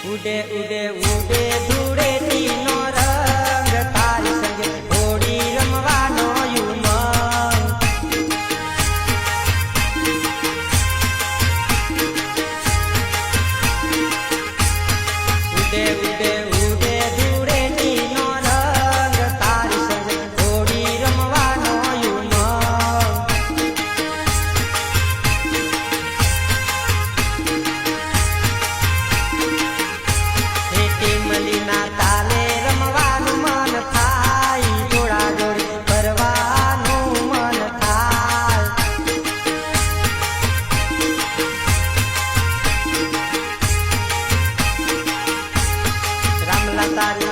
ઉડે ઉડે ઉડે ધૂળેટીનો રંગ તારી સંગે હોળી રમવાનો ઉમંગ ઉડે ઉડે ઉડે ધૂળેટીનો રંગ તારી સંગે હોળી રમવાનો ઉમંગ મલીના તાલે રમવાનું મન થાય થોડા જોડે ફરવાનું મન થાય રામલા તારી